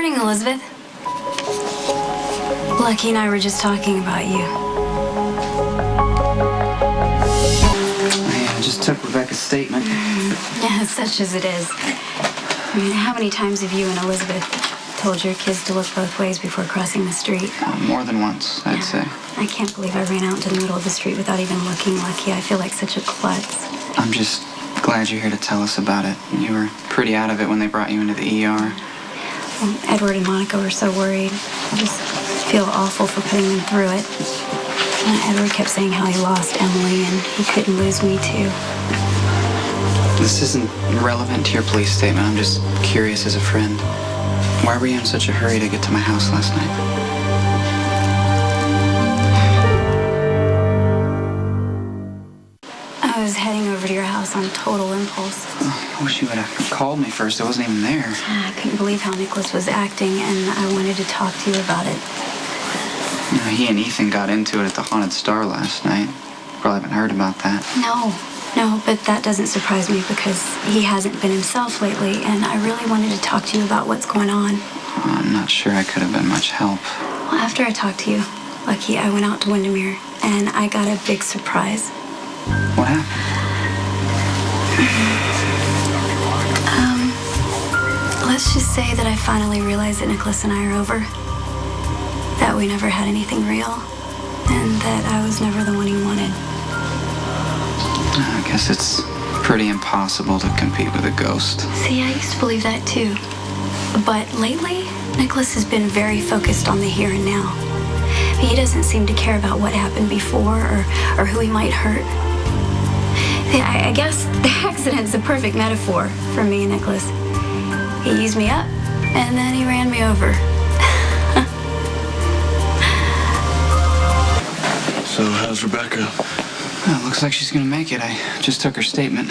morning, Elizabeth. Lucky and I were just talking about you. I just took Rebecca's statement. Yeah, such as it is. I mean, how many times have you and Elizabeth told your kids to look both ways before crossing the street? More than once, I'd say. I can't believe I ran out into the middle of the street without even looking. Lucky, I feel like such a klutz. I'm just glad you're here to tell us about it. You were pretty out of it when they brought you into the ER. Well, Edward and Monica were so worried. I just feel awful for putting them through it. Edward kept saying how he lost Emily and he couldn't lose me too. This isn't relevant to your police statement. I'm just curious as a friend. Why were you in such a hurry to get to my house last night? I was heading over to your house on total impulse. I wish you would have called me first. I wasn't even there. I couldn't believe how Nicholas was acting, and I wanted to talk to you about it. You know, he and Ethan got into it at the Haunted Star last night. Probably haven't heard about that. No, but that doesn't surprise me because he hasn't been himself lately, and I really wanted to talk to you about what's going on. I'm not sure I could have been much help. Well, after I talked to you, Lucky, I went out to Windermere, and I got a big surprise. What happened? Let's just say that I finally realized that Nicholas and I are over. That we never had anything real, and that I was never the one he wanted. I guess it's pretty impossible to compete with a ghost. See, I used to believe that too. But lately, Nicholas has been very focused on the here and now. He doesn't seem to care about what happened before or who he might hurt. I guess the accident's a perfect metaphor for me and Nicholas. He used me up, and then he ran me over. So, how's Rebecca? Well, looks like she's gonna make it. I just took her statement.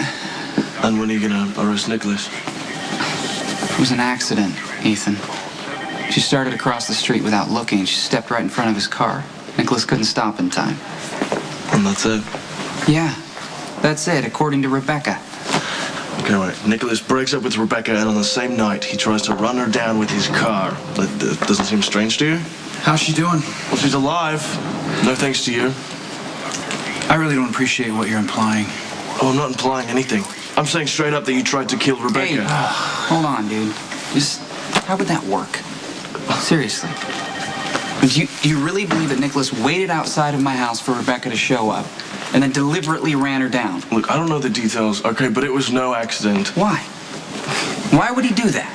And when are you gonna arrest Nicholas? It was an accident, Ethan. She started across the street without looking. She stepped right in front of his car. Nicholas couldn't stop in time. And that's it? Yeah, that's it, according to Rebecca. Okay, right. Nicholas breaks up with Rebecca, and on the same night, he tries to run her down with his car. That doesn't seem strange to you? How's she doing? Well, she's alive. No thanks to you. I really don't appreciate what you're implying. Oh, I'm not implying anything. I'm saying straight up that you tried to kill Rebecca. Hey, hold on, dude. How would that work? Seriously. Do you really believe that Nicholas waited outside of my house for Rebecca to show up and then deliberately ran her down? Look, I don't know the details, okay, but it was no accident. Why? Why would he do that?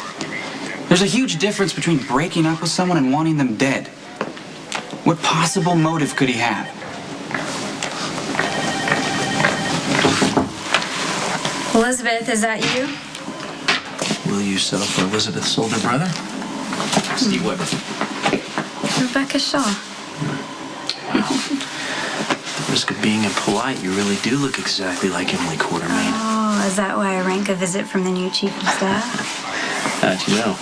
There's a huge difference between breaking up with someone and wanting them dead. What possible motive could he have? Elizabeth, is that you? Will you settle for Elizabeth's older brother? Steve Weber. Rebecca Shaw. At the risk of being impolite, you really do look exactly like Emily Quartermain. Oh, is that why I rank a visit from the new chief of staff? How'd you know?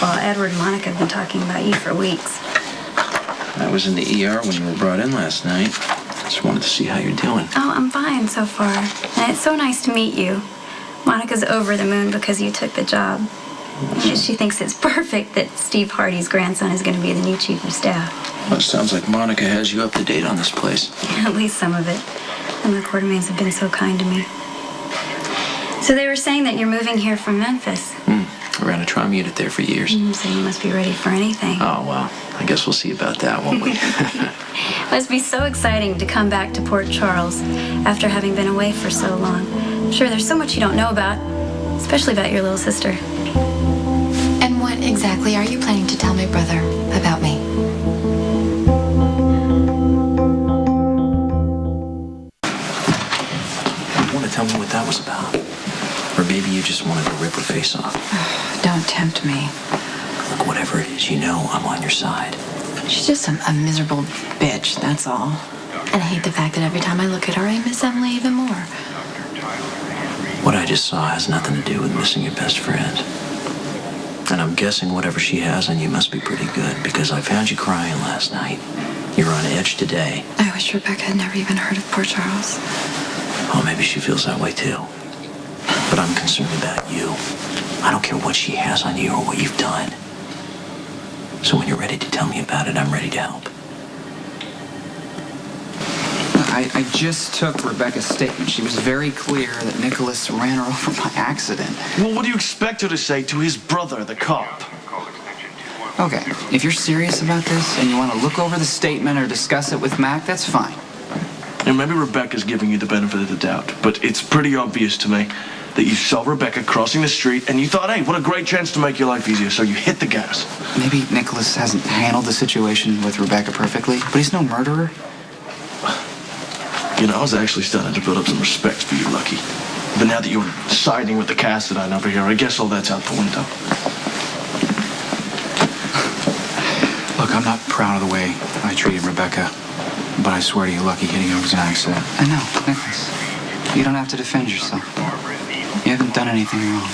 Well, Edward and Monica have been talking about you for weeks. I was in the ER when you were brought in last night. Just wanted to see how you're doing. Oh, I'm fine so far. And it's so nice to meet you. Monica's over the moon because you took the job. She thinks it's perfect that Steve Hardy's grandson is going to be the new chief of staff. Well, it sounds like Monica has you up to date on this place. At least some of it. And the Quartermains have been so kind to me. So they were saying that you're moving here from Memphis. I ran a tri-muted there for years. So you must be ready for anything. Oh, well, I guess we'll see about that, won't we? Must be so exciting to come back to Port Charles after having been away for so long. I'm sure there's so much you don't know about, especially about your little sister. And what exactly are you planning to tell my brother about me? You want to tell me what that was about? Or maybe you just wanted to rip her face off? Don't tempt me. Look, whatever it is, you know I'm on your side. She's just a miserable bitch, that's all. And I hate the fact that every time I look at her, I miss Emily even more. What I just saw has nothing to do with missing your best friend. And I'm guessing whatever she has on you must be pretty good, because I found you crying last night. You're on edge today. I wish Rebecca had never even heard of Port Charles. Well, maybe she feels that way too. But I'm concerned about you. I don't care what she has on you or what you've done. So when you're ready to tell me about it, I'm ready to help. I just took Rebecca's statement. She was very clear that Nicholas ran her over by accident. Well, what do you expect her to say to his brother, the cop? Okay, if you're serious about this and you want to look over the statement or discuss it with Mac, that's fine. And maybe Rebecca's giving you the benefit of the doubt, but it's pretty obvious to me that you saw Rebecca crossing the street and you thought, hey, what a great chance to make your life easier, so you hit the gas. Maybe Nicholas hasn't handled the situation with Rebecca perfectly, but he's no murderer. You know, I was actually starting to build up some respect for you, Lucky. But now that you're siding with the Cassadine over here, I guess all that's out the window. Look, I'm not proud of the way I treated Rebecca, but I swear to you, Lucky, hitting her was an accident. I know, Nicholas. You don't have to defend yourself. You haven't done anything wrong.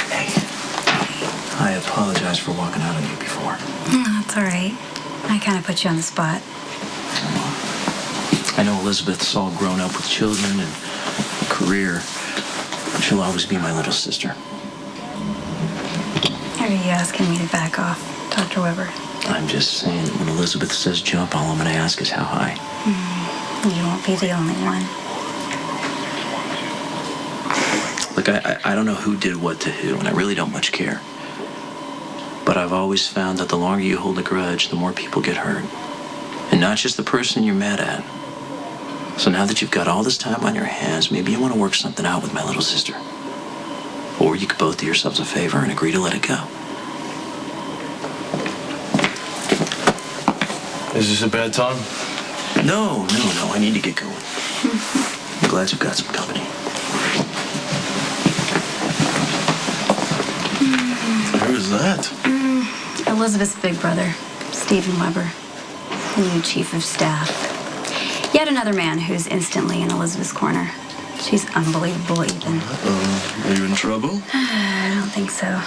Hey, I apologize for walking out on you before. That's all right. I kind of put you on the spot. I know Elizabeth's all grown up with children and a career. She'll always be my little sister. Are you asking me to back off, Dr. Weber? I'm just saying that when Elizabeth says jump, all I'm going to ask is how high. You won't be the only one. Look, I don't know who did what to who, and I really don't much care. But I've always found that the longer you hold a grudge, the more people get hurt. And not just the person you're mad at. So now that you've got all this time on your hands, maybe you want to work something out with my little sister. Or you could both do yourselves a favor and agree to let it go. Is this a bad time? No, I need to get going. I'm glad you've got some company. Who is that? Elizabeth's big brother, Stephen Weber, the new chief of staff. Yet another man who's instantly in Elizabeth's corner. She's unbelievable, Ethan. Are you in trouble? I don't think so.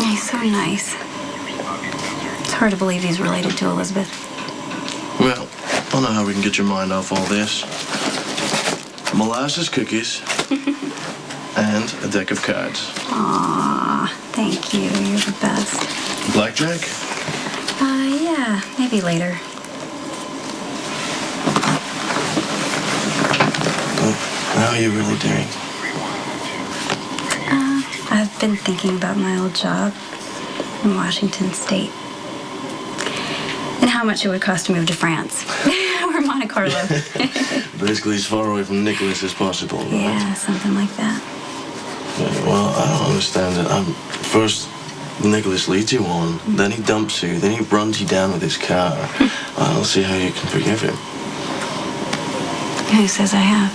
He's so nice. It's hard to believe he's related to Elizabeth. Well, I know how we can get your mind off all this. Molasses cookies and a deck of cards. Aw, thank you. You're the best. Blackjack? Yeah, maybe later. How are you really doing? I've been thinking about my old job in Washington State. And how much it would cost to move to France. Or Monte Carlo. Basically as far away from Nicholas as possible, right? Yeah, something like that. Yeah, well, I don't understand it. First, Nicholas leads you on, then he dumps you, then he runs you down with his car. I don't see how you can forgive him. Who says I have?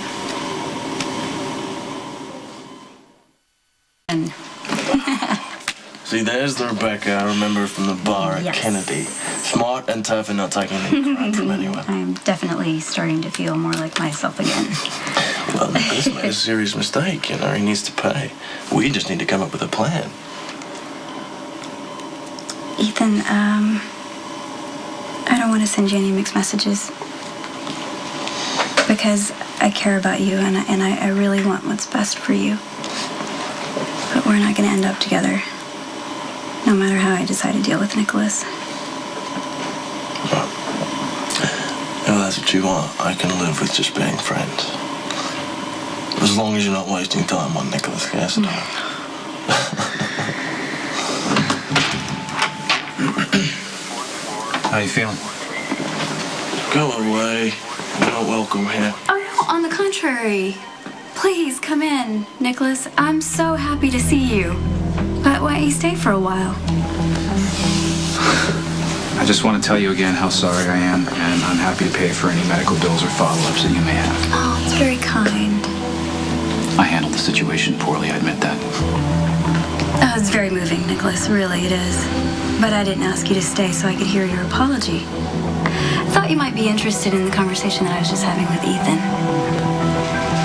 See, there's the Rebecca I remember from the bar at Yes. Kennedy. Smart and tough and not taking any crap from anyone. I'm definitely starting to feel more like myself again. Well, Nicholas made a serious mistake, you know. He needs to pay. We just need to come up with a plan. Ethan, I don't want to send you any mixed messages. Because I care about you and I really want what's best for you. But we're not going to end up together. No matter how I decide to deal with Nicholas. Well, if that's what you want, I can live with just being friends. As long as you're not wasting time on Nicholas Cassadine. How you feeling? Go away. You're not welcome here. Oh, no, on the contrary. Please, come in, Nicholas. I'm so happy to see you. But why don't you stay for a while? I just want to tell you again how sorry I am, and I'm happy to pay for any medical bills or follow-ups that you may have. Oh, it's very kind. I handled the situation poorly, I admit that. Oh, it's very moving, Nicholas. Really, it is. But I didn't ask you to stay so I could hear your apology. I thought you might be interested in the conversation that I was just having with Ethan.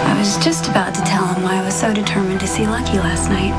I was just about to tell him why I was so determined to see Lucky last night.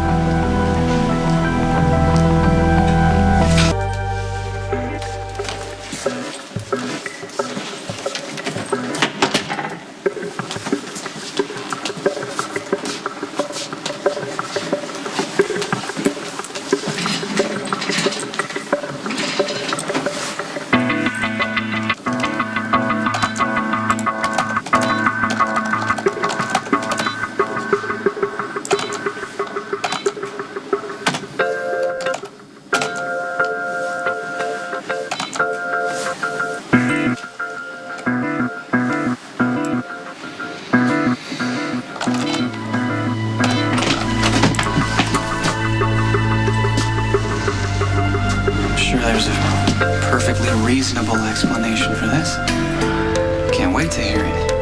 sure there's a perfectly reasonable explanation for this. Can't wait to hear it.